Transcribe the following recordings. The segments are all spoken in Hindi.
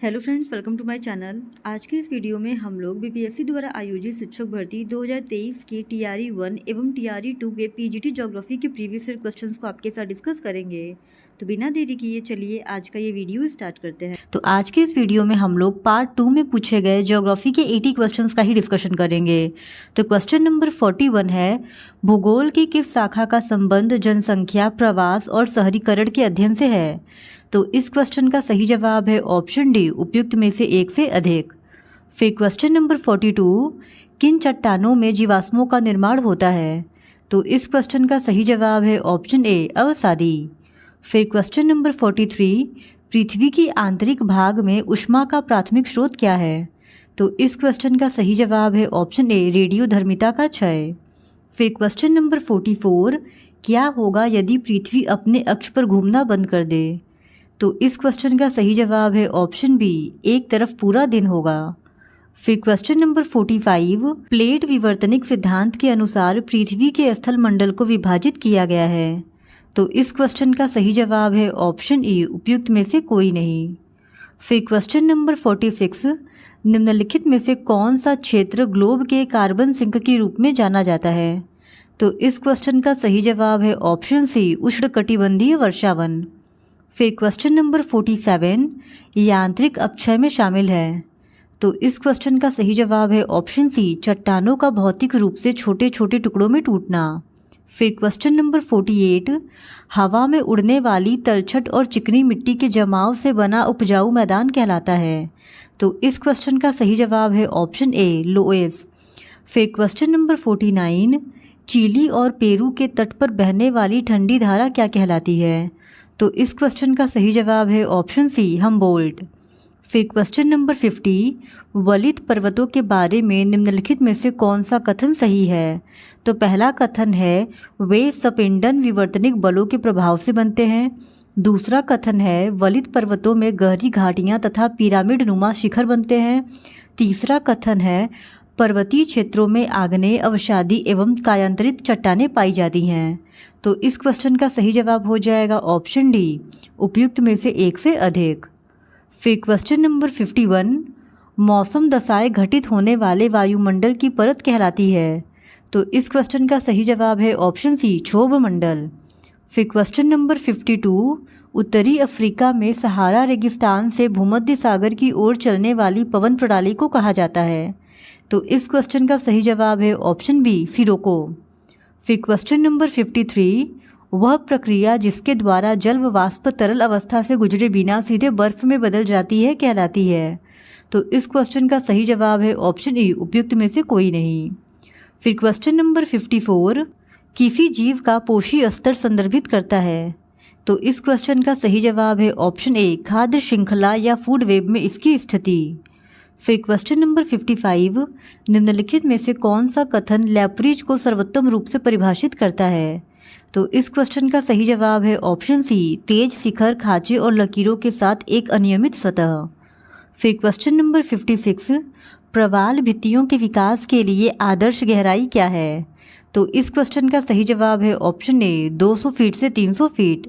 Hello friends, welcome to my channel. आज के इस वीडियो में हम लोग बीपीएससी द्वारा आयोजित शिक्षक भर्ती 2023 के टीआरई 1 एवं टीआरई 2 के पीजीटी ज्योग्राफी के प्रीवियस ईयर क्वेश्चंस को आपके साथ डिस्कस करेंगे। तो बिना देरी किए चलिए आज का ये वीडियो स्टार्ट करते हैं। तो आज के इस वीडियो में हम लोग पार्ट 2 में पूछे गए ज्योग्राफी के 80 क्वेश्चंस का ही डिस्कशन करेंगे। तो क्वेश्चन नंबर 41 है, भूगोल की किस शाखा का संबंध जनसंख्या, प्रवास और शहरीकरण के अध्ययन से है? तो इस क्वेश्चन का सही जवाब है ऑप्शन डी, उपयुक्त में से एक से अधिक। फिर क्वेश्चन नंबर 42, किन चट्टानों में जीवाश्मों का निर्माण होता है? तो इस क्वेश्चन का सही जवाब है ऑप्शन ए, अवसादी। फिर क्वेश्चन नंबर 43, पृथ्वी की आंतरिक भाग में ऊष्मा का प्राथमिक स्रोत क्या है? तो इस क्वेश्चन का सही जवाब है ऑप्शन ए, रेडियोधर्मिता का क्षय। फिर क्वेश्चन नंबर 44, क्या होगा यदि पृथ्वी अपने अक्ष पर घूमना बंद कर दे? तो इस क्वेश्चन का सही जवाब है ऑप्शन बी, एक तरफ पूरा दिन होगा। फिर क्वेश्चन नंबर 45, प्लेट विवर्तनिक सिद्धांत के अनुसार पृथ्वी के स्थल मंडल को विभाजित किया गया है। तो इस क्वेश्चन का सही जवाब है ऑप्शन ई, उपयुक्त में से कोई नहीं। फिर क्वेश्चन नंबर 46, निम्नलिखित में से कौन सा क्षेत्र ग्लोब के कार्बन सिंक के रूप में जाना जाता है? तो इस क्वेश्चन का सही जवाब है ऑप्शन सी, उष्णकटिबंधीय वर्षावन। फिर क्वेश्चन नंबर 47, यांत्रिक अपक्षय में शामिल है। तो इस क्वेश्चन का सही जवाब है ऑप्शन सी, चट्टानों का भौतिक रूप से छोटे छोटे टुकड़ों में टूटना। फिर क्वेश्चन नंबर 48, हवा में उड़ने वाली तलछट और चिकनी मिट्टी के जमाव से बना उपजाऊ मैदान कहलाता है। तो इस क्वेश्चन का सही जवाब है ऑप्शन ए, लोएस। फिर क्वेश्चन नंबर 49, चिली और पेरू के तट पर बहने वाली ठंडी धारा क्या कहलाती है? तो इस क्वेश्चन का सही जवाब है ऑप्शन सी, हमबोल्ट। फिर क्वेश्चन नंबर 50, वलित पर्वतों के बारे में निम्नलिखित में से कौन सा कथन सही है? तो पहला कथन है, वे सपिंडन विवर्तनिक बलों के प्रभाव से बनते हैं। दूसरा कथन है, वलित पर्वतों में गहरी घाटियां तथा पिरामिड नुमा शिखर बनते हैं। तीसरा कथन है, पर्वतीय क्षेत्रों में आग्नेय, अवसादी एवं कायांतरित चट्टानें पाई जाती हैं। तो इस क्वेश्चन का सही जवाब हो जाएगा ऑप्शन डी, उपयुक्त में से एक से अधिक। फिर क्वेश्चन नंबर 51, मौसम दशाएं घटित होने वाले वायुमंडल की परत कहलाती है। तो इस क्वेश्चन का सही जवाब है ऑप्शन सी, क्षोभ मंडल। फिर क्वेश्चन नंबर 52, उत्तरी अफ्रीका में सहारा रेगिस्तान से भूमध्य सागर की ओर चलने वाली पवन प्रणाली को कहा जाता है। तो इस क्वेश्चन का सही जवाब है ऑप्शन बी, सिरोको। फिर क्वेश्चन नंबर 53, वह प्रक्रिया जिसके द्वारा जल व वाष्प तरल अवस्था से गुजरे बिना सीधे बर्फ में बदल जाती है कहलाती है। तो इस क्वेश्चन का सही जवाब है ऑप्शन ई, उपयुक्त में से कोई नहीं। फिर क्वेश्चन नंबर 54, किसी जीव का पोषी स्तर संदर्भित करता है। तो इस क्वेश्चन का सही जवाब है ऑप्शन ए, खाद्य श्रृंखला या फूड वेब में इसकी स्थिति। फिर क्वेश्चन नंबर 55, निम्नलिखित में से कौन सा कथन लैप्रीज को सर्वोत्तम रूप से परिभाषित करता है? तो इस क्वेश्चन का सही जवाब है ऑप्शन सी, तेज शिखर, खांचे और लकीरों के साथ एक अनियमित सतह। फिर क्वेश्चन नंबर 56, प्रवाल भित्तियों के विकास के लिए आदर्श गहराई क्या है? तो इस क्वेश्चन का सही जवाब है ऑप्शन ए, 200 फीट से 300 फीट।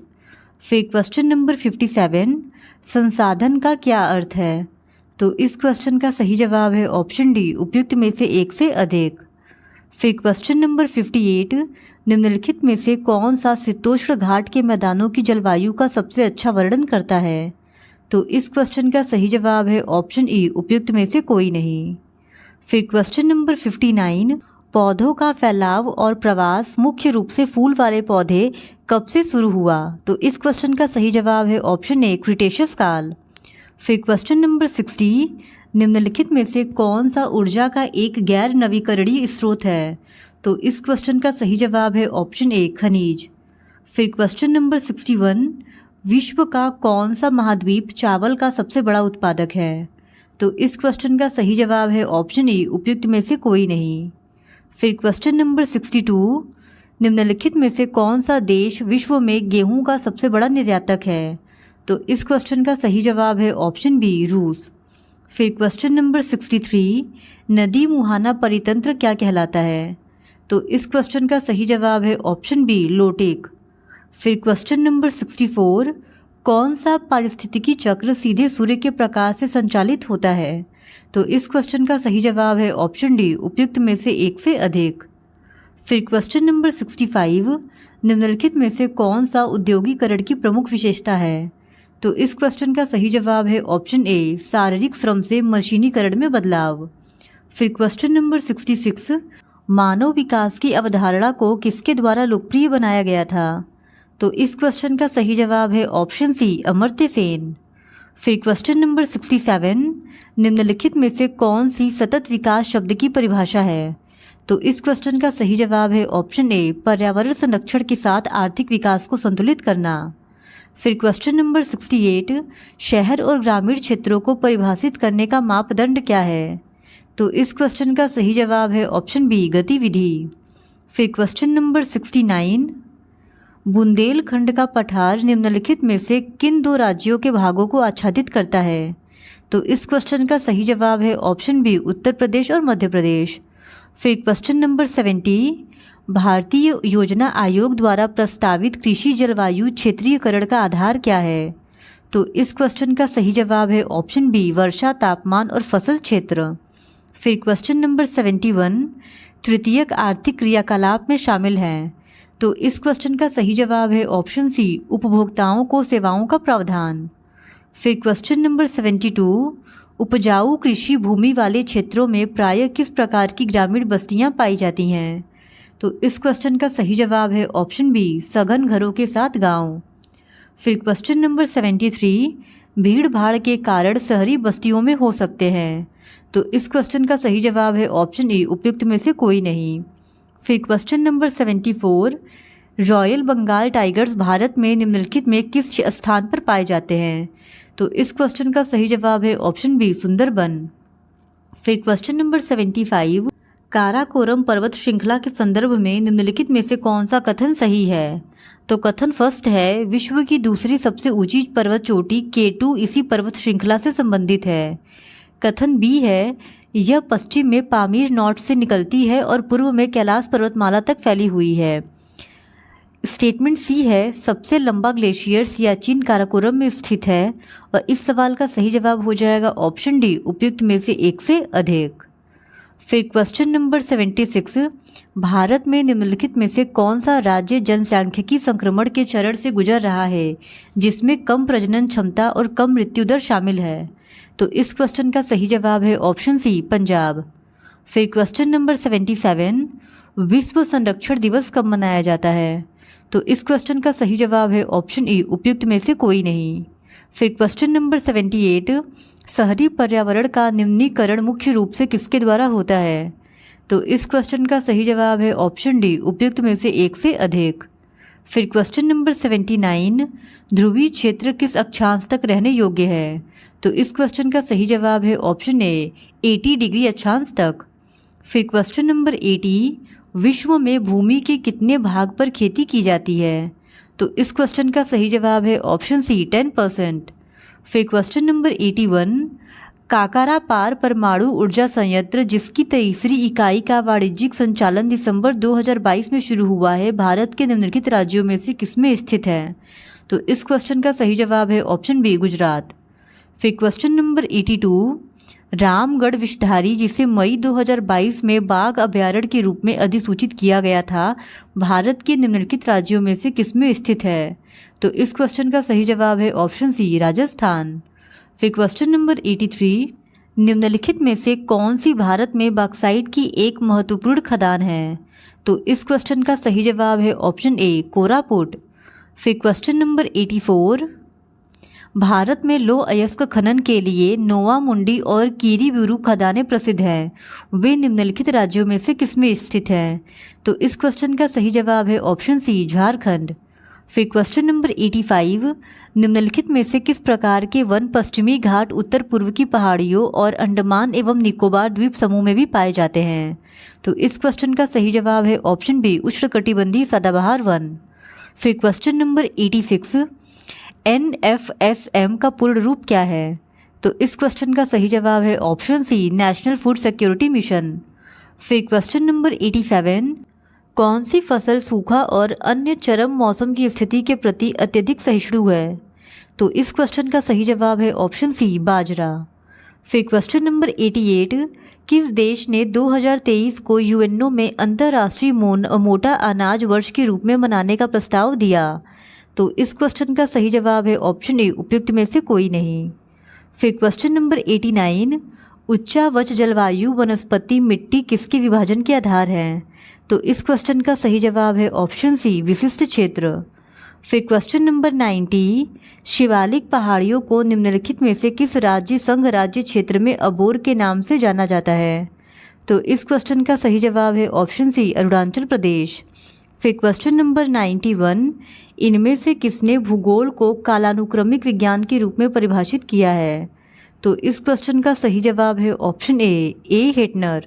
फिर क्वेश्चन नंबर 57, संसाधन का क्या अर्थ है? तो इस क्वेश्चन का सही जवाब है ऑप्शन डी, उपयुक्त में से एक से अधिक। फिर क्वेश्चन नंबर 58, निम्नलिखित में से कौन सा शीतोष्ण घाट के मैदानों की जलवायु का सबसे अच्छा वर्णन करता है? तो इस क्वेश्चन का सही जवाब है ऑप्शन ई, उपयुक्त में से कोई नहीं। फिर क्वेश्चन नंबर 59, पौधों का फैलाव और प्रवास मुख्य रूप से फूल वाले पौधे कब से शुरू हुआ? तो इस क्वेश्चन का सही जवाब है ऑप्शन ए, क्रिटेशियस काल। फिर क्वेश्चन नंबर 60, निम्नलिखित में से कौन सा ऊर्जा का एक गैर नवीकरणीय स्रोत है? तो इस क्वेश्चन का सही जवाब है ऑप्शन ए, खनिज। फिर क्वेश्चन नंबर 61, विश्व का कौन सा महाद्वीप चावल का सबसे बड़ा उत्पादक है? तो इस क्वेश्चन का सही जवाब है ऑप्शन ए, उपयुक्त में से कोई नहीं। फिर क्वेश्चन नंबर 62, निम्नलिखित में से कौन सा देश विश्व में गेहूं का सबसे बड़ा निर्यातक है? तो इस क्वेश्चन का सही जवाब है ऑप्शन बी, रूस। फिर क्वेश्चन नंबर 63, नदी मुहाना परितंत्र क्या कहलाता है? तो इस क्वेश्चन का सही जवाब है ऑप्शन बी, लोटेक। फिर क्वेश्चन नंबर 64, कौन सा पारिस्थितिकी चक्र सीधे सूर्य के प्रकाश से संचालित होता है? तो इस क्वेश्चन का सही जवाब है ऑप्शन डी, उपयुक्त में से एक से अधिक। फिर क्वेश्चन नंबर 65, निम्नलिखित में से कौन सा औद्योगिकरण की प्रमुख विशेषता है? तो इस क्वेश्चन का सही जवाब है ऑप्शन ए, शारीरिक श्रम से मशीनीकरण में बदलाव। फिर क्वेश्चन नंबर 66, मानव विकास की अवधारणा को किसके द्वारा लोकप्रिय बनाया गया था? तो इस क्वेश्चन का सही जवाब है ऑप्शन सी, अमर्त्य सेन। फिर क्वेश्चन नंबर 67, निम्नलिखित में से कौन सी सतत विकास शब्द की परिभाषा है? तो इस क्वेश्चन का सही जवाब है ऑप्शन ए, पर्यावरण संरक्षण के साथ आर्थिक विकास को संतुलित करना। फिर क्वेश्चन नंबर 68, शहर और ग्रामीण क्षेत्रों को परिभाषित करने का मापदंड क्या है? तो इस क्वेश्चन का सही जवाब है ऑप्शन बी, गतिविधि। फिर क्वेश्चन नंबर 69, बुंदेलखंड का पठार निम्नलिखित में से किन दो राज्यों के भागों को आच्छादित करता है? तो इस क्वेश्चन का सही जवाब है ऑप्शन बी, उत्तर प्रदेश और मध्य प्रदेश। फिर क्वेश्चन नंबर 70, भारतीय योजना आयोग द्वारा प्रस्तावित कृषि जलवायु क्षेत्रीयकरण का आधार क्या है? तो इस क्वेश्चन का सही जवाब है ऑप्शन बी, वर्षा, तापमान और फसल क्षेत्र। फिर क्वेश्चन नंबर 71, तृतीयक आर्थिक क्रियाकलाप में शामिल हैं। तो इस क्वेश्चन का सही जवाब है ऑप्शन सी, उपभोक्ताओं को सेवाओं का प्रावधान। फिर क्वेश्चन नंबर 72, उपजाऊ कृषि भूमि वाले क्षेत्रों में प्रायः किस प्रकार की ग्रामीण बस्तियां पाई जाती हैं? तो इस क्वेश्चन का सही जवाब है ऑप्शन बी, सघन घरों के साथ गांव। फिर क्वेश्चन नंबर 73, भीड़ भाड़ के कारण शहरी बस्तियों में हो सकते हैं। तो इस क्वेश्चन का सही जवाब है ऑप्शन ए, उपयुक्त में से कोई नहीं। फिर question number 74, royal Bengal tigers Bharat में निम्नलिखित में किस स्थान पर पाए जाते हैं? तो इस क्वेश्चन का सही जवाब है ऑप्शन बी, सुंदरबन। फिर क्वेश्चन नंबर 75, काराकोरम पर्वत श्रृंखला के संदर्भ में निम्नलिखित में से कौन सा कथन सही है? तो कथन फर्स्ट है, विश्व की दूसरी सबसे ऊंची पर्वत चोटी K2 इसी पर्वत श्रृंखला से संबंधित है। कथन बी है, यह पश्चिम में पामीर नॉट से निकलती है और पूर्व में कैलाश पर्वतमाला तक फैली हुई है। स्टेटमेंट सी है, सबसे लंबा ग्लेशियर सियाचिन काराकोरम में स्थित है। और इस सवाल का सही जवाब हो जाएगा ऑप्शन डी, उपयुक्त में से एक से अधिक। फिर क्वेश्चन नंबर 76, भारत में निम्नलिखित में से कौन सा राज्य जनसांख्यिकी संक्रमण के चरण से गुजर रहा है जिसमें कम प्रजनन क्षमता और कम मृत्यु दर शामिल है? तो इस क्वेश्चन का सही जवाब है ऑप्शन सी, पंजाब। फिर क्वेश्चन नंबर 77, विश्व संरक्षण दिवस कब मनाया जाता है? तो इस क्वेश्चन का सही जवाब है ऑप्शन ई, उपयुक्त में से कोई नहीं। फिर क्वेश्चन नंबर 78, शहरी पर्यावरण का निम्नीकरण मुख्य रूप से किसके द्वारा होता है? तो इस क्वेश्चन का सही जवाब है ऑप्शन डी, उपयुक्त में से एक से अधिक। फिर क्वेश्चन नंबर 79, ध्रुवीय क्षेत्र किस अक्षांश तक रहने योग्य है? तो इस क्वेश्चन का सही जवाब है ऑप्शन ए, 80 डिग्री अक्षांश तक। फिर क्वेश्चन नंबर 80, विश्व में भूमि के कितने भाग पर खेती की जाती है? तो इस क्वेश्चन का सही जवाब है ऑप्शन सी, 10%। फिर क्वेश्चन नंबर 81, काकारापार परमाणु ऊर्जा संयंत्र जिसकी तीसरी इकाई का वाणिज्यिक संचालन दिसंबर 2022 में शुरू हुआ है, भारत के निम्नलिखित राज्यों में से किसमें स्थित है? तो इस क्वेश्चन का सही जवाब है ऑप्शन बी, गुजरात। फिर क्वेश्चन नंबर 82, रामगढ़ विषधारी जिसे मई 2022 में बाघ अभयारण्य के रूप में अधिसूचित किया गया था, भारत के निम्नलिखित राज्यों में से किसमें स्थित है? तो इस क्वेश्चन का सही जवाब है ऑप्शन सी, राजस्थान। फिर क्वेश्चन नंबर 83, निम्नलिखित में से कौन सी भारत में बॉक्साइट की एक महत्वपूर्ण खदान है? तो इस क्वेश्चन का सही जवाब है ऑप्शन ए, कोरापुट। फिर क्वेश्चन नंबर 84, भारत में लौह अयस्क खनन के लिए नोवा मुंडी और कीरीबुरू खदानें प्रसिद्ध हैं, वे निम्नलिखित राज्यों में से किसमें स्थित हैं? तो इस क्वेश्चन का सही जवाब है ऑप्शन सी, झारखंड। फिर क्वेश्चन नंबर 85, निम्नलिखित में से किस प्रकार के वन पश्चिमी घाट उत्तर पूर्व की पहाड़ियों और अंडमान एवं निकोबार द्वीप समूह में भी पाए जाते हैं? तो इस क्वेश्चन का सही जवाब है ऑप्शन बी, उष्णकटिबंधीय सदाबहार वन। फिर क्वेश्चन नंबर 86, NFSM का पूर्ण रूप क्या है? तो इस क्वेश्चन का सही जवाब है option C, National Food Security Mission. फिर क्वेश्चन नंबर 87, कौन सी फसल सूखा और अन्य चरम मौसम की स्थिति के प्रति अत्यधिक सहिष्णु है? तो इस क्वेश्चन का सही जवाब है ऑप्शन सी बाजरा। फिर क्वेश्चन नंबर 88, किस देश ने 2023 को यूएनओ में अंतर्राष्ट्रीय मोटा अनाज वर्ष के रूप में मनाने का प्रस्ताव दिया? तो इस क्वेश्चन का सही जवाब है ऑप्शन ए उपयुक्त में से कोई नहीं। फिर क्वेश्चन नंबर 89, उच्चावच जलवायु वनस्पति मिट्टी किसके विभाजन के आधार है? तो इस क्वेश्चन का सही जवाब है ऑप्शन सी विशिष्ट क्षेत्र। फिर क्वेश्चन नंबर 90, शिवालिक पहाड़ियों को निम्नलिखित में से किस राज्य संघ राज्य क्षेत्र में अबोर के नाम से जाना जाता है? तो इस क्वेश्चन का सही जवाब है ऑप्शन सी अरुणाचल प्रदेश। फिर क्वेश्चन नंबर 91, इनमें से किसने भूगोल को कालानुक्रमिक विज्ञान के रूप में परिभाषित किया है? तो इस क्वेश्चन का सही जवाब है ऑप्शन ए हेटनर।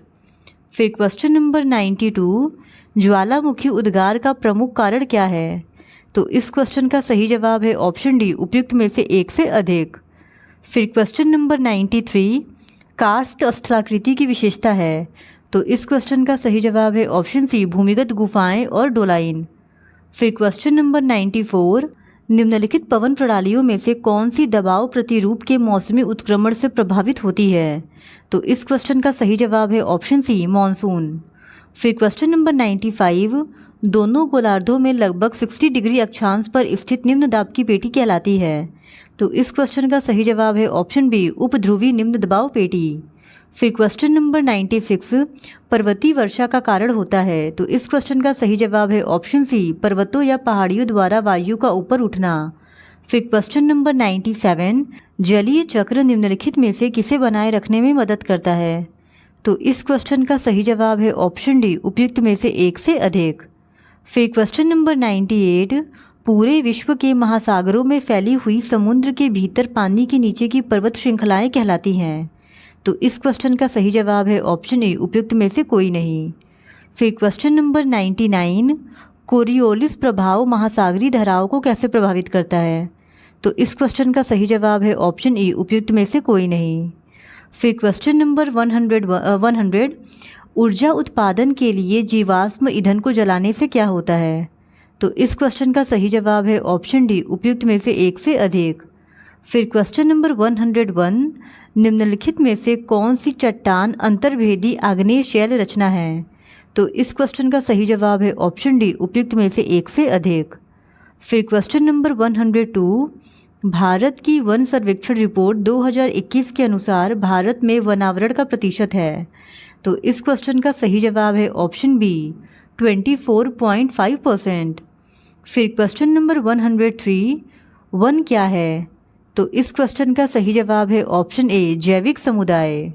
फिर क्वेश्चन नंबर 92, ज्वालामुखी उद्गार का प्रमुख कारण क्या है? तो इस क्वेश्चन का सही जवाब है ऑप्शन डी उपयुक्त में से एक से अधिक। फिर क्वेश्चन नंबर 93, कार्स्ट स्थलाकृति की विशेषता है? तो इस क्वेश्चन का सही जवाब है ऑप्शन सी भूमिगत गुफाएं और डोलाइन। फिर क्वेश्चन नंबर 94, निम्नलिखित पवन प्रणालियों में से कौन सी दबाव प्रतिरूप के मौसमी उत्क्रमण से प्रभावित होती है? तो इस क्वेश्चन का सही जवाब है ऑप्शन सी मॉनसून। फिर क्वेश्चन नंबर 95, दोनों गोलार्धों में लगभग 60 डिग्री अक्षांश पर स्थित निम्न दाब की पेटी कहलाती है? तो इस क्वेश्चन का सही जवाब है ऑप्शन बी उपध्रुवी निम्न दबाव पेटी। फिर क्वेश्चन नंबर 96, पर्वतीय वर्षा का कारण होता है? तो इस क्वेश्चन का सही जवाब है ऑप्शन सी पर्वतों या पहाड़ियों द्वारा वायु का ऊपर उठना। फिर क्वेश्चन नंबर 97, जलीय चक्र निम्नलिखित में से किसे बनाए रखने में मदद करता है? तो इस क्वेश्चन का सही जवाब है ऑप्शन डी उपयुक्त में से एक से अधिक। फिर क्वेश्चन नंबर 98, पूरे विश्व के महासागरों में फैली हुई समुद्र के भीतर पानी के नीचे की पर्वत श्रृंखलाएं कहलाती हैं? तो इस क्वेश्चन का सही जवाब है ऑप्शन ए उपयुक्त में से कोई नहीं। फिर क्वेश्चन नंबर 99, कोरियोलिस प्रभाव महासागरीय धाराओं को कैसे प्रभावित करता है? तो इस क्वेश्चन का सही जवाब है ऑप्शन ए उपयुक्त में से कोई नहीं। फिर क्वेश्चन नंबर 100, ऊर्जा उत्पादन के लिए जीवाश्म ईंधन को जलाने से क्या होता है? तो इस क्वेश्चन का सही जवाब है ऑप्शन डी उपयुक्त में से एक से अधिक। फिर क्वेश्चन नंबर 101, निम्नलिखित में से कौन सी चट्टान अंतर्भेदी आग्नेय शैल रचना है? तो इस क्वेश्चन का सही जवाब है ऑप्शन डी उपयुक्त में से एक से अधिक। फिर क्वेश्चन नंबर 102, भारत की वन सर्वेक्षण रिपोर्ट 2021 के अनुसार भारत में वनावरण का प्रतिशत है? तो इस क्वेश्चन का सही जवाब है ऑप्शन बी 24.5%। फिर क्वेश्चन नंबर 103, वन क्या है? तो इस क्वेश्चन का सही जवाब है ऑप्शन ए जैविक समुदाय।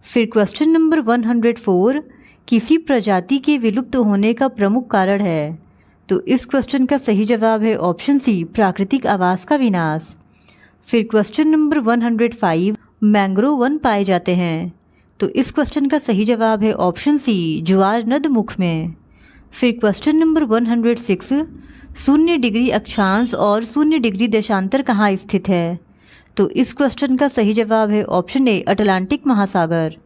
फिर क्वेश्चन नंबर 104, किसी प्रजाति के विलुप्त होने का प्रमुख कारण है? तो इस क्वेश्चन का सही जवाब है ऑप्शन सी प्राकृतिक आवास का विनाश। फिर क्वेश्चन नंबर 105, मैंग्रोव वन पाए जाते हैं? तो इस क्वेश्चन का सही जवाब है ऑप्शन सी ज्वार नद मुख में। फिर क्वेश्चन नंबर 106, 0 डिग्री अक्षांश और 0 डिग्री देशांतर कहाँ स्थित है? तो इस क्वेश्चन का सही जवाब है ऑप्शन ए अटलांटिक महासागर।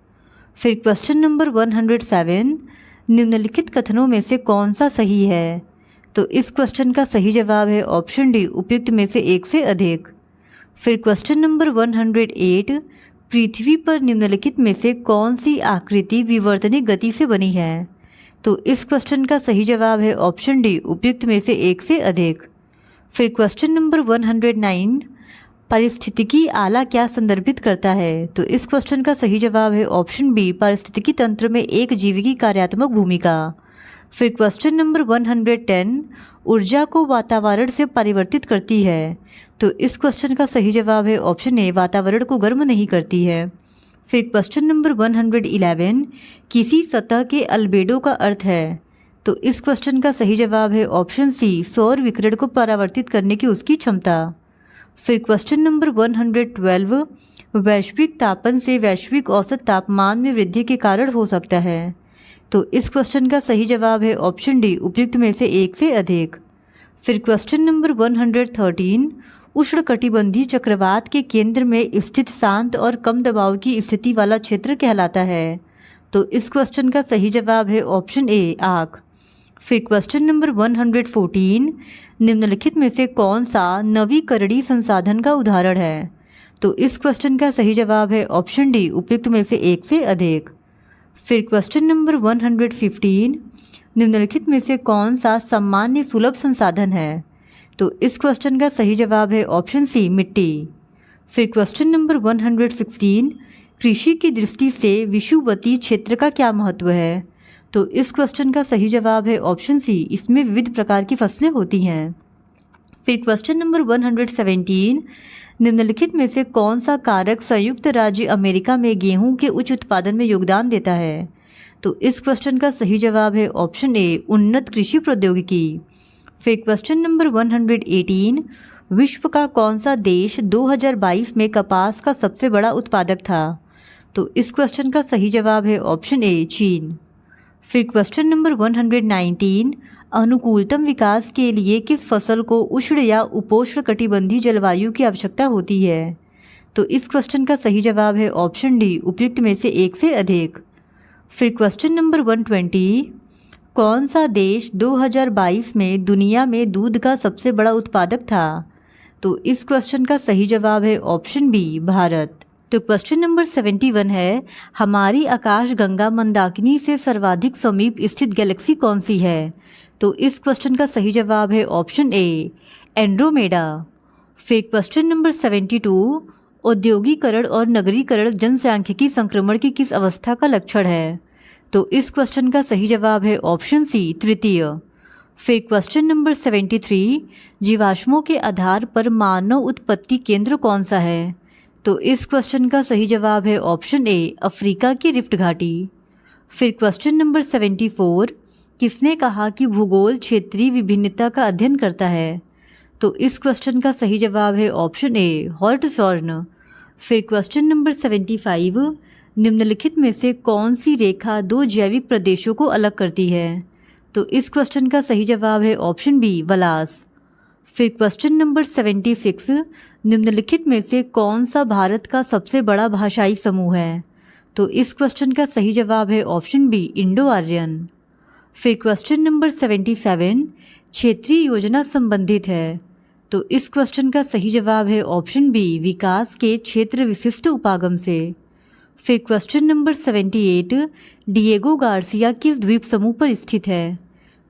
फिर क्वेश्चन नंबर 107, निम्नलिखित कथनों में से कौन सा सही है? तो इस क्वेश्चन का सही जवाब है ऑप्शन डी उपयुक्त में से एक से अधिक। फिर क्वेश्चन नंबर 108, पृथ्वी पर निम्नलिखित में से कौन सी आकृति विवर्तनिक गति से बनी है? तो इस क्वेश्चन का सही जवाब है ऑप्शन डी उपयुक्त में से एक से अधिक। फिर क्वेश्चन नंबर 109, पारिस्थितिकी आला क्या संदर्भित करता है? तो इस क्वेश्चन का सही जवाब है ऑप्शन बी पारिस्थितिकी तंत्र में एक जीवी की कार्यात्मक भूमिका। फिर क्वेश्चन नंबर 110, ऊर्जा को वातावरण से परिवर्तित करती है? तो इस क्वेश्चन का सही जवाब है ऑप्शन ए वातावरण को गर्म नहीं करती है। फिर क्वेश्चन नंबर 111, किसी सतह के अल्बेडो का अर्थ है? तो इस क्वेश्चन का सही जवाब है ऑप्शन सी सौर विकिरण को परावर्तित करने की उसकी क्षमता। फिर क्वेश्चन नंबर 112, वैश्विक तापन से वैश्विक औसत तापमान में वृद्धि के कारण हो सकता है? तो इस क्वेश्चन का सही जवाब है ऑप्शन डी उपयुक्त में से एक से अधिक। फिर क्वेश्चन नंबर 113, उष्णकटिबंधीय चक्रवात के केंद्र में स्थित शांत और कम दबाव की स्थिति वाला क्षेत्र कहलाता है? तो इस क्वेश्चन का सही जवाब है ऑप्शन ए आर्क। फिर क्वेश्चन नंबर 114, निम्नलिखित में से कौन सा नवीकरणीय संसाधन का उदाहरण है? तो इस क्वेश्चन का सही जवाब है ऑप्शन डी, उपयुक्त में से एक से अधिक। फिर क्वेश्चन नंबर 115, निम्नलिखित में से कौन सा सामान्य सुलभ संसाधन है? तो इस क्वेश्चन का सही जवाब है ऑप्शन सी, मिट्टी। फिर क्वेश्चन नंबर 116, कृषि की दृष्टि से विषुवतीय क्षेत्र का क्या महत्व है? तो इस क्वेश्चन का सही जवाब है ऑप्शन सी, इसमें विविध प्रकार की फसलें होती हैं। फिर क्वेश्चन नंबर 117, निम्नलिखित में से कौन सा कारक संयुक्त राज्य अमेरिका में गेहूं के उच्च उत्पादन में योगदान देता है? तो इस क्वेश्चन का सही जवाब है ऑप्शन ए, उन्नत कृषि प्रौद्योगिकी। फिर क्वेश्चन नंबर 118, विश्व का कौन सा देश 2022 में कपास का सबसे बड़ा उत्पादक था? तो इस क्वेश्चन का सही जवाब है ऑप्शन ए, चीन। फिर क्वेश्चन नंबर 119, अनुकूलतम विकास के लिए किस फसल को उष्ण या उपोष्ण कटिबंधीय जलवायु की आवश्यकता होती है? तो इस क्वेश्चन का सही जवाब है ऑप्शन डी, उपयुक्त में से एक से अधिक। फिर क्वेश्चन नंबर 120, कौन सा देश 2022 में दुनिया में दूध का सबसे बड़ा उत्पादक था? तो इस क्वेश्चन का सही जवाब है ऑप्शन बी, भारत। तो क्वेश्चन नंबर 71 है, हमारी आकाशगंगा मंदाकिनी से सर्वाधिक समीप स्थित गैलेक्सी कौन सी है? तो इस क्वेश्चन का सही जवाब है ऑप्शन ए, एंड्रोमेडा। फिर क्वेश्चन नंबर 72, औद्योगिकरण और नगरीकरण जनसांख्यिकी संक्रमण की किस अवस्था का लक्षण है? तो इस क्वेश्चन का सही जवाब है ऑप्शन सी, तृतीय। फिर क्वेश्चन नंबर 73, जीवाश्मों के आधार पर मानव उत्पत्ति केंद्र कौन सा है? तो इस क्वेश्चन का सही जवाब है ऑप्शन ए, अफ्रीका की रिफ्ट घाटी। फिर क्वेश्चन नंबर 74, किसने कहा कि भूगोल क्षेत्रीय विभिन्नता का अध्ययन करता है? तो इस क्वेश्चन का सही जवाब है ऑप्शन ए, हॉर्टसॉर्न। फिर क्वेश्चन नंबर 75, निम्नलिखित में से कौन सी रेखा दो जैविक प्रदेशों को अलग करती है? तो इस क्वेश्चन का सही जवाब है ऑप्शन बी, वलास। फिर क्वेश्चन नंबर 76, निम्नलिखित में से कौन सा भारत का सबसे बड़ा भाषाई समूह है? तो इस क्वेश्चन का सही जवाब है ऑप्शन बी, इंडो आर्यन। फिर क्वेश्चन नंबर 77, क्षेत्रीय योजना संबंधित है। तो इस क्वेश्चन का सही जवाब है ऑप्शन बी, विकास के क्षेत्र विशिष्ट उपागम से। फिर क्वेश्चन नंबर 78, डिएगो गार्सिया किस द्वीप समूह पर स्थित है?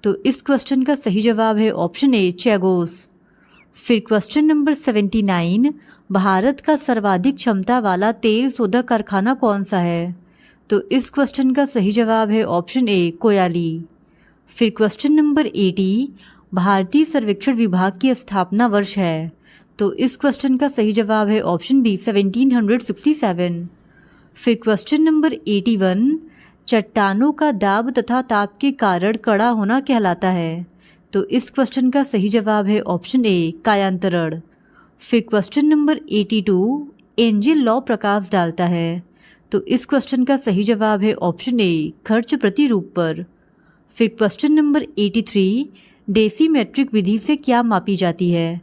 तो इस क्वेश्चन का सही जवाब है ऑप्शन ए, चैगोस। फिर क्वेश्चन नंबर 79, भारत का सर्वाधिक क्षमता वाला तेल शोधक कारखाना कौन सा है? तो इस क्वेश्चन का सही जवाब है ऑप्शन ए, कोयाली। फिर क्वेश्चन नंबर 80, भारतीय सर्वेक्षण विभाग की स्थापना वर्ष है। तो इस क्वेश्चन का सही जवाब है ऑप्शन बी, 1767। फिर क्वेश्चन नंबर 81, चट्टानों का दाब तथा ताप के कारण कड़ा होना कहलाता है। तो इस क्वेश्चन का सही जवाब है ऑप्शन ए, कायांतरण। फिर क्वेश्चन नंबर 82, एंजिल लॉ प्रकाश डालता है। तो इस क्वेश्चन का सही जवाब है ऑप्शन ए, खर्च प्रति रूप पर। फिर क्वेश्चन नंबर 83, डेसीमेट्रिक विधि से क्या मापी जाती है?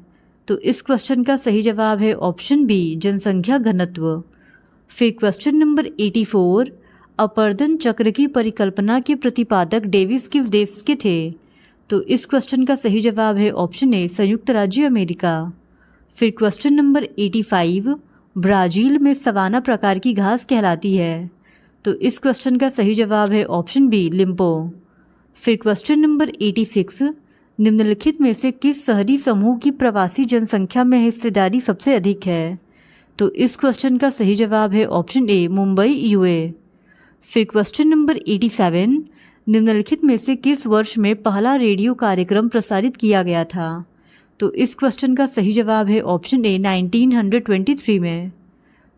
तो इस क्वेश्चन का सही जवाब है ऑप्शन बी, जनसंख्या घनत्व। फिर क्वेश्चन नंबर 84, अपर्दन चक्र की परिकल्पना के प्रतिपादक डेविस किस देश के थे? तो इस क्वेश्चन का सही जवाब है ऑप्शन ए, संयुक्त राज्य अमेरिका। फिर क्वेश्चन नंबर 85, ब्राज़ील में सवाना प्रकार की घास कहलाती है। तो इस क्वेश्चन का सही जवाब है ऑप्शन बी, लिम्पो। फिर क्वेश्चन नंबर 86, निम्नलिखित में से किस शहरी समूह की प्रवासी जनसंख्या में हिस्सेदारी सबसे अधिक है? तो इस क्वेश्चन का सही जवाब है ऑप्शन ए, मुंबई, यूए। फिर क्वेश्चन नंबर 87, निम्नलिखित में से किस वर्ष में पहला रेडियो कार्यक्रम प्रसारित किया गया था? तो इस क्वेश्चन का सही जवाब है ऑप्शन ए, 1923 में।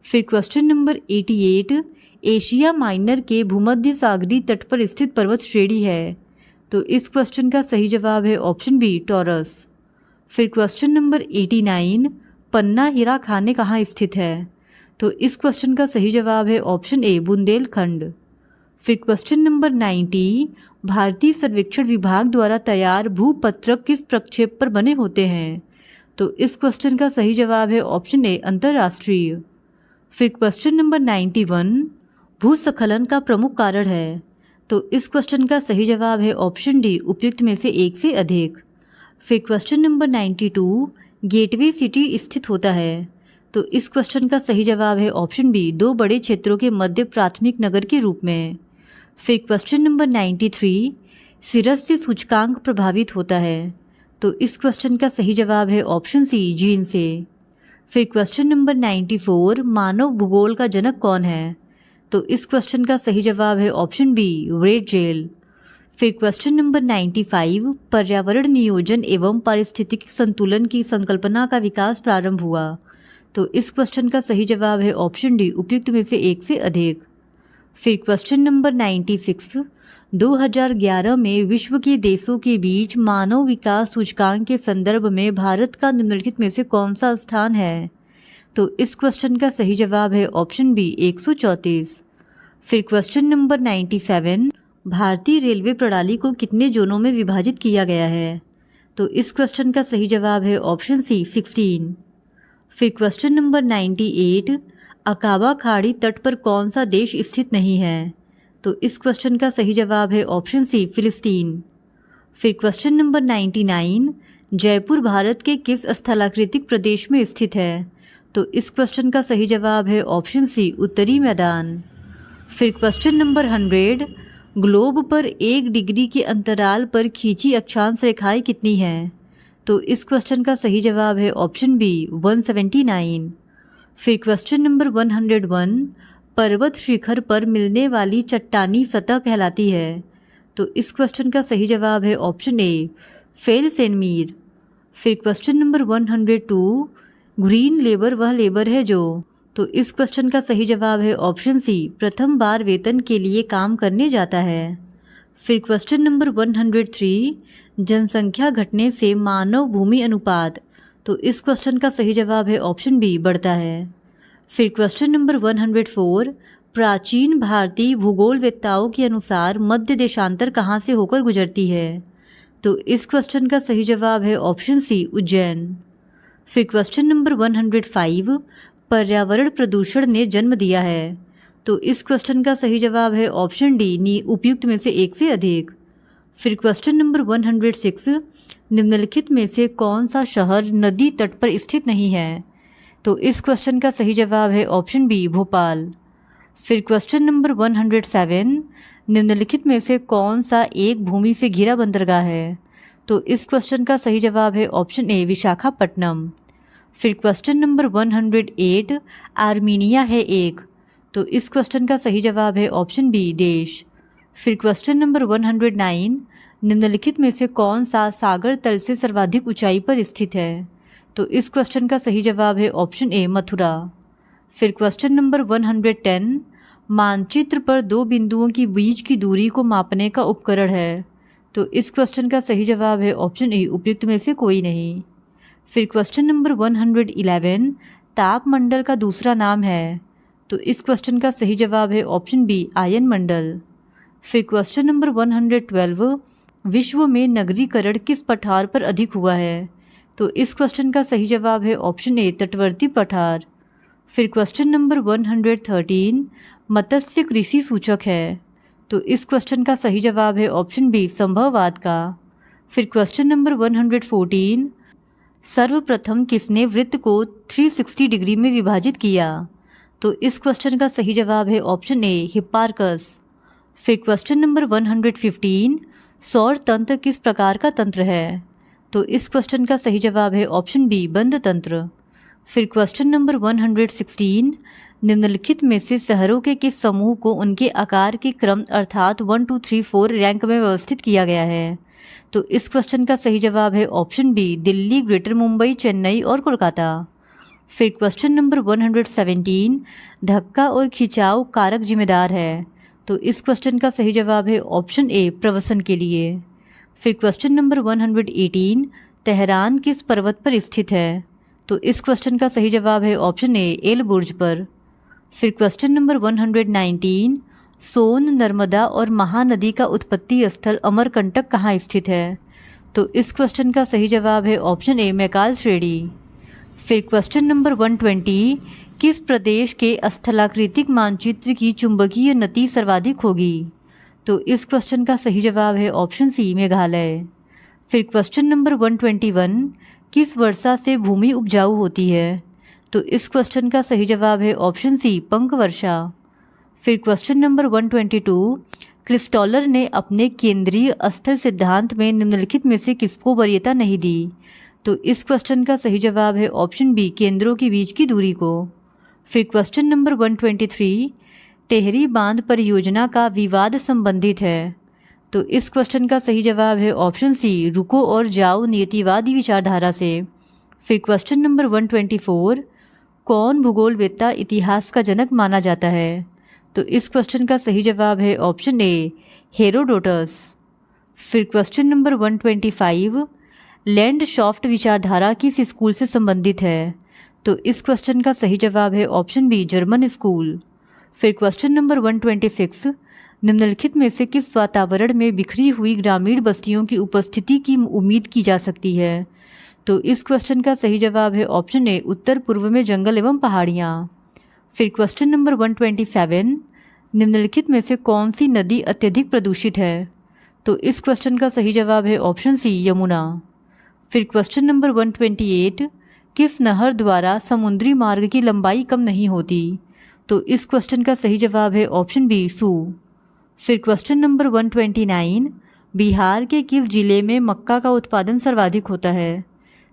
फिर क्वेश्चन नंबर 88, एशिया माइनर के भूमध्य सागरीय तट पर स्थित पर्वत श्रेणी है। तो इस क्वेश्चन का सही जवाब है ऑप्शन बी, टॉरस। फिर क्वेश्चन नंबर 89, पन्ना हीरा खाने कहाँ स्थित है? तो इस क्वेश्चन का सही जवाब है ऑप्शन ए, बुंदेलखंड। फिर क्वेश्चन नंबर 90, भारतीय सर्वेक्षण विभाग द्वारा तैयार भूपत्रक किस प्रक्षेप पर बने होते हैं? तो इस क्वेश्चन का सही जवाब है ऑप्शन ए, अंतर्राष्ट्रीय। फिर क्वेश्चन नंबर 91, भूस्खलन का प्रमुख कारण है। तो इस क्वेश्चन का सही जवाब है ऑप्शन डी, उपयुक्त में से एक से अधिक। फिर क्वेश्चन नंबर 92, गेटवे सिटी स्थित होता है। तो इस क्वेश्चन का सही जवाब है ऑप्शन बी, दो बड़े क्षेत्रों के मध्य प्राथमिक नगर के रूप में। फिर क्वेश्चन नंबर 93, सिरस से सूचकांक प्रभावित होता है। तो इस क्वेश्चन का सही जवाब है ऑप्शन सी, जीन से। फिर क्वेश्चन नंबर 94, मानव भूगोल का जनक कौन है। तो इस क्वेश्चन का सही जवाब है ऑप्शन बी, रेड जेल। फिर क्वेश्चन नंबर 95, पर्यावरण नियोजन एवं पारिस्थितिक संतुलन की संकल्पना का विकास प्रारंभ हुआ। तो इस क्वेश्चन का सही जवाब है ऑप्शन डी, उपयुक्त में से एक से अधिक। फिर क्वेश्चन नंबर 96, 2011 में विश्व के देशों के बीच मानव विकास सूचकांक के संदर्भ में भारत का निम्नलिखित में से कौन सा स्थान है। तो इस क्वेश्चन का सही जवाब है ऑप्शन बी, 134। फिर क्वेश्चन नंबर 97, भारतीय रेलवे प्रणाली को कितने जोनों में विभाजित किया गया है। तो इस क्वेश्चन का सही जवाब है ऑप्शन सी, 16। फिर क्वेश्चन नंबर 98, अकाबा खाड़ी तट पर कौन सा देश स्थित नहीं है। तो इस क्वेश्चन का सही जवाब है ऑप्शन सी, फिलिस्तीन। फिर क्वेश्चन नंबर 99, जयपुर भारत के किस स्थलाकृतिक प्रदेश में स्थित है। तो इस क्वेश्चन का सही जवाब है ऑप्शन सी, उत्तरी मैदान। फिर क्वेश्चन नंबर 100, ग्लोब पर 1 डिग्री के अंतराल पर खींची अक्षांश रेखाएं कितनी हैं। तो इस क्वेश्चन का सही जवाब है ऑप्शन बी, 179। फिर क्वेश्चन नंबर 101, पर्वत शिखर पर मिलने वाली चट्टानी सतह कहलाती है। तो इस क्वेश्चन का सही जवाब है ऑप्शन ए, फेलसेनमीर। फिर क्वेश्चन नंबर 102, ग्रीन लेबर वह लेबर है जो। तो इस क्वेश्चन का सही जवाब है ऑप्शन सी, प्रथम बार वेतन के लिए काम करने जाता है। फिर क्वेश्चन नंबर 103, जनसंख्या घटने से मानव भूमि अनुपात। तो इस क्वेश्चन का सही जवाब है ऑप्शन बी, बढ़ता है। फिर क्वेश्चन नंबर 104, प्राचीन भारतीय भूगोलवेत्ताओं के अनुसार मध्य देशांतर कहाँ से होकर गुजरती है। तो इस क्वेश्चन का सही जवाब है ऑप्शन सी, उज्जैन। फिर क्वेश्चन नंबर 105, पर्यावरण प्रदूषण ने जन्म दिया है। तो इस क्वेश्चन का सही जवाब है ऑप्शन डी, उपयुक्त में से एक से अधिक। फिर क्वेश्चन नंबर 106, निम्नलिखित में से कौन सा शहर नदी तट पर स्थित नहीं है। तो इस क्वेश्चन का सही जवाब है ऑप्शन बी, भोपाल। फिर क्वेश्चन नंबर 107, निम्नलिखित में से कौन सा एक भूमि से घिरा बंदरगाह है। तो इस क्वेश्चन का सही जवाब है ऑप्शन ए, विशाखापट्टनम। फिर क्वेश्चन नंबर 108, आर्मीनिया है एक। तो इस क्वेश्चन का सही जवाब है ऑप्शन बी, देश। फिर क्वेश्चन नंबर 109, निम्नलिखित में से कौन सा सागर तल से सर्वाधिक ऊंचाई पर स्थित है। तो इस क्वेश्चन का सही जवाब है ऑप्शन ए, मथुरा। फिर क्वेश्चन नंबर 110, मानचित्र पर दो बिंदुओं के बीच की दूरी को मापने का उपकरण है। तो इस क्वेश्चन का सही जवाब है ऑप्शन ए, उपयुक्त में से कोई नहीं। फिर क्वेश्चन नंबर 111, तापमंडल का दूसरा नाम है। तो इस क्वेश्चन का सही जवाब है ऑप्शन बी, आयन मंडल। फिर क्वेश्चन नंबर 112, विश्व में नगरीकरण किस पठार पर अधिक हुआ है। तो इस क्वेश्चन का सही जवाब है ऑप्शन ए, तटवर्ती पठार। फिर क्वेश्चन नंबर 113, मत्स्य कृषि सूचक है। तो इस क्वेश्चन का सही जवाब है ऑप्शन बी, संभववाद का। फिर क्वेश्चन नंबर 114, सर्वप्रथम किसने वृत्त को 360 डिग्री में विभाजित किया। तो इस क्वेश्चन का सही जवाब है ऑप्शन ए, हिप्पारकस। फिर क्वेश्चन नंबर 115, सौर तंत्र किस प्रकार का तंत्र है। तो इस क्वेश्चन का सही जवाब है ऑप्शन बी, बंद तंत्र। फिर क्वेश्चन नंबर 116, निम्नलिखित में से शहरों के किस समूह को उनके आकार के क्रम अर्थात 1, 2, 3, 4 रैंक में व्यवस्थित किया गया है। तो इस क्वेश्चन का सही जवाब है option B, Delhi, Greater Mumbai, Chennai और कोलकाता। फिर क्वेश्चन नंबर 117, धक्का और खिंचाव कारक जिम्मेदार है। तो इस क्वेश्चन का सही जवाब है ऑप्शन ए, प्रवसन के लिए। फिर क्वेश्चन नंबर 118, तेहरान किस पर्वत पर स्थित है। तो इस क्वेश्चन का सही जवाब है ऑप्शन ए, एल बुर्ज पर। फिर क्वेश्चन नंबर 119, सोन, नर्मदा और महानदी का उत्पत्ति स्थल अमरकंटक कहाँ स्थित है। तो इस क्वेश्चन का सही जवाब है ऑप्शन ए, मैकाल श्रेणी। फिर क्वेश्चन नंबर 120, किस प्रदेश के स्थलाकृतिक मानचित्र की चुंबकीय नति सर्वाधिक होगी। तो इस क्वेश्चन का सही जवाब है ऑप्शन सी मेघालय। फिर क्वेश्चन नंबर 121, किस वर्षा से भूमि उपजाऊ होती है? तो इस क्वेश्चन का सही जवाब है ऑप्शन सी पंख वर्षा। फिर क्वेश्चन नंबर 122, क्रिस्टॉलर ने अपने केंद्रीय अस्थिर सिद्धांत में निम्नलिखित में से किसको वरीयता नहीं दी? तो इस क्वेश्चन का सही जवाब है ऑप्शन बी केंद्रों के बीच की दूरी को। फिर क्वेश्चन नंबर 123, टेहरी बांध परियोजना का विवाद संबंधित है। तो इस क्वेश्चन का सही जवाब है ऑप्शन सी रुको और जाओ नियतिवादी विचारधारा से। फिर क्वेश्चन नंबर 124, कौन भूगोलवेत्ता इतिहास का जनक माना जाता है? तो इस क्वेश्चन का सही जवाब है ऑप्शन ए हेरोडोटस। फिर क्वेश्चन नंबर 125, लैंडशॉफ्ट विचारधारा किस स्कूल से संबंधित है? तो इस क्वेश्चन का सही जवाब है ऑप्शन बी जर्मन स्कूल। फिर क्वेश्चन नंबर 126, निम्नलिखित में से किस वातावरण में बिखरी हुई ग्रामीण बस्तियों की उपस्थिति की उम्मीद की जा सकती है? तो इस क्वेश्चन का सही जवाब है ऑप्शन ए उत्तर पूर्व में जंगल एवं पहाड़ियाँ। फिर क्वेश्चन नंबर 127, निम्नलिखित में से कौन सी नदी अत्यधिक प्रदूषित है? तो इस क्वेश्चन का सही जवाब है ऑप्शन सी यमुना। फिर क्वेश्चन नंबर 128, किस नहर द्वारा समुद्री मार्ग की लंबाई कम नहीं होती? तो इस क्वेश्चन का सही जवाब है ऑप्शन बी सू। फिर क्वेश्चन नंबर 129, बिहार के किस जिले में मक्का का उत्पादन सर्वाधिक होता है?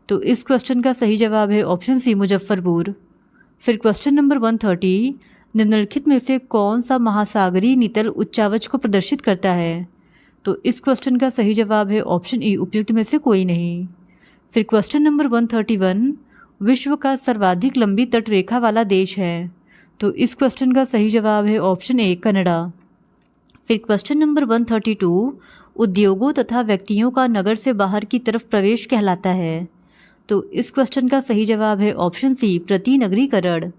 तो इस क्वेश्चन का सही जवाब है ऑप्शन सी मुजफ्फरपुर। फिर क्वेश्चन नंबर 130, निम्नलिखित में से कौन सा महासागरीय नितल उच्चावच को प्रदर्शित करता है? तो इस क्वेश्चन का सही जवाब है ऑप्शन ई उपयुक्त में से कोई नहीं। फिर क्वेश्चन नंबर 131, विश्व का सर्वाधिक लंबी तटरेखा वाला देश है? तो इस क्वेश्चन का सही जवाब है ऑप्शन ए कनाडा। फिर क्वेश्चन नंबर 132, उद्योगों तथा व्यक्तियों का नगर से बाहर की तरफ प्रवेश कहलाता है? तो इस क्वेश्चन का सही जवाब है ऑप्शन सी प्रतिनगरीकरण।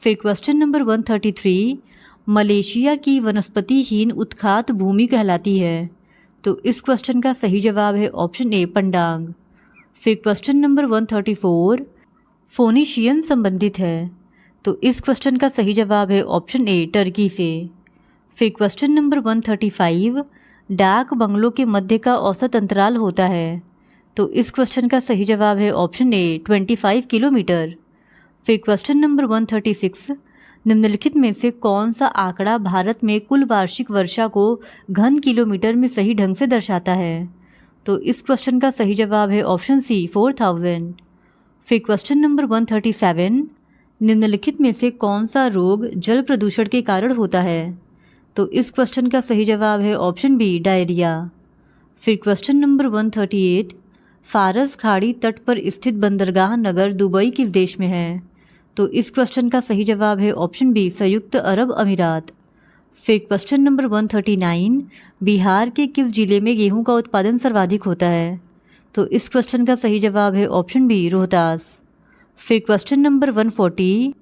फिर क्वेश्चन नंबर 133, मलेशिया की वनस्पतिहीन उत्खात भूमि कहलाती है? तो इस क्वेश्चन का सही जवाब है ऑप्शन ए पंडांग। फिर क्वेश्चन नंबर 134, फोनीशियन संबंधित है? तो इस क्वेश्चन का सही जवाब है ऑप्शन ए टर्की से। फिर क्वेश्चन नंबर 135, डाक बंगलों के मध्य का औसत अंतराल होता है? तो इस क्वेश्चन का सही जवाब है ऑप्शन ए 25 किलोमीटर। फिर क्वेश्चन नंबर 136, निम्नलिखित में से कौन सा आंकड़ा भारत में कुल वार्षिक वर्षा को घन किलोमीटर में सही ढंग से दर्शाता है? तो इस क्वेश्चन का सही जवाब है ऑप्शन सी 4000। फिर क्वेश्चन नंबर 137, निम्नलिखित में से कौन सा रोग जल प्रदूषण के कारण होता है? तो इस क्वेश्चन का सही जवाब है ऑप्शन बी डायरिया। फिर क्वेश्चन नंबर 138, फारस खाड़ी तट पर स्थित बंदरगाह नगर दुबई किस देश में है? तो इस क्वेश्चन का सही जवाब है ऑप्शन बी संयुक्त अरब अमीरात। फिर क्वेश्चन नंबर 139, बिहार के किस जिले में गेहूं का उत्पादन सर्वाधिक होता है? तो इस क्वेश्चन का सही जवाब है ऑप्शन बी रोहतास। फिर क्वेश्चन नंबर 140,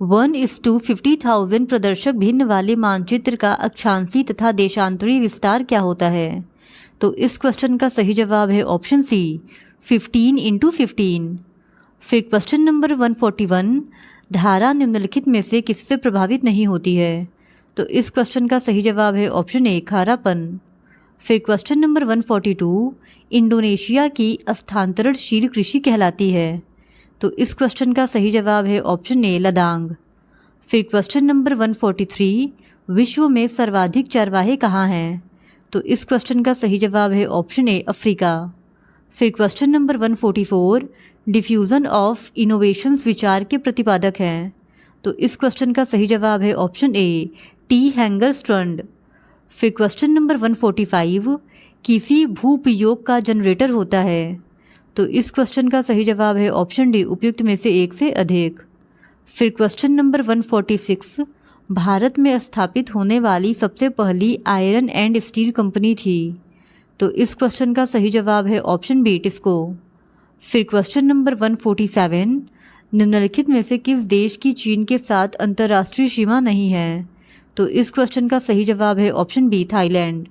1:50,000 प्रदर्शक भिन्न वाले मानचित्र का अक्षांशीय तथा देशांतरी विस्तार क्या होता है? तो इस क्वेश्चन का सही जवाब है ऑप्शन सी 15:15। फिर क्वेश्चन नंबर 141, धारा निम्नलिखित में से किससे प्रभावित नहीं होती है? तो इस क्वेश्चन का सही जवाब है ऑप्शन ए खारापन। फिर क्वेश्चन नंबर 142, इंडोनेशिया की स्थानांतरणशील कृषि कहलाती है? तो इस क्वेश्चन का सही जवाब है ऑप्शन ए लदांग। फिर क्वेश्चन नंबर 143, विश्व में सर्वाधिक चरवाहे कहाँ हैं? तो इस क्वेश्चन का सही जवाब है ऑप्शन ए अफ्रीका। फिर question number 144, diffusion of innovations विचार के प्रतिपादक हैं? तो इस क्वेश्चन का सही जवाब है ऑप्शन ए टी हैंगरस्ट्रंड। फिर क्वेश्चन नंबर 145, किसी भूपयोग का जनरेटर होता है? तो इस क्वेश्चन का सही जवाब है ऑप्शन डी उपयुक्त में से एक से अधिक। फिर क्वेश्चन नंबर 146, भारत में स्थापित होने वाली सबसे पहली आयरन एंड स्टील कंपनी थी? तो इस क्वेश्चन का सही जवाब है ऑप्शन बी टिस्को। फिर क्वेश्चन नंबर 147, निम्नलिखित में से किस देश की चीन के साथ अंतर्राष्ट्रीय सीमा नहीं है? तो इस क्वेश्चन का सही जवाब है ऑप्शन बी थाईलैंड।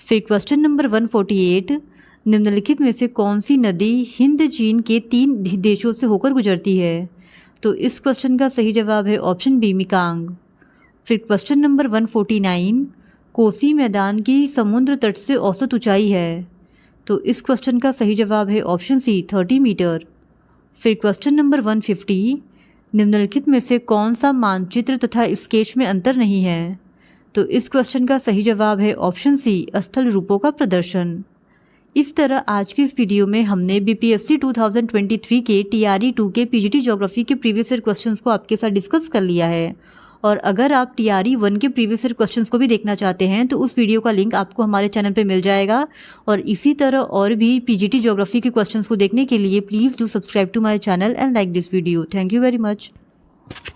फिर क्वेश्चन नंबर 148, निम्नलिखित में से कौन सी नदी हिंद चीन के 3 देशों से होकर गुजरती है? तो इस क्वेश्चन का सही जवाब है ऑप्शन बी मिकांग। फिर क्वेश्चन नंबर 149, कोसी मैदान की समुद्र तट से औसत ऊंचाई है? तो इस क्वेश्चन का सही जवाब है ऑप्शन सी 30 मीटर। फिर क्वेश्चन नंबर 150, निम्नलिखित में से कौन सा मानचित्र तथा स्केच में अंतर नहीं है? तो इस क्वेश्चन का सही जवाब है ऑप्शन सी स्थल रूपों का प्रदर्शन। इस तरह आज की इस वीडियो में हमने बीपीएससी 2023 के टीआरई 2 के पीजीटी ज्योग्राफी के प्रीवियस ईयर क्वेश्चंस को आपके साथ डिस्कस कर लिया है। और अगर आप टीआरई 1 के प्रीवियस ईयर क्वेश्चंस को भी देखना चाहते हैं तो उस वीडियो का लिंक आपको हमारे चैनल पे मिल जाएगा। और इसी तरह और भी पीजीटी ज्योग्राफी के क्वेश्चंस को देखने के लिए please do subscribe to my channel and like this video. Thank you very much.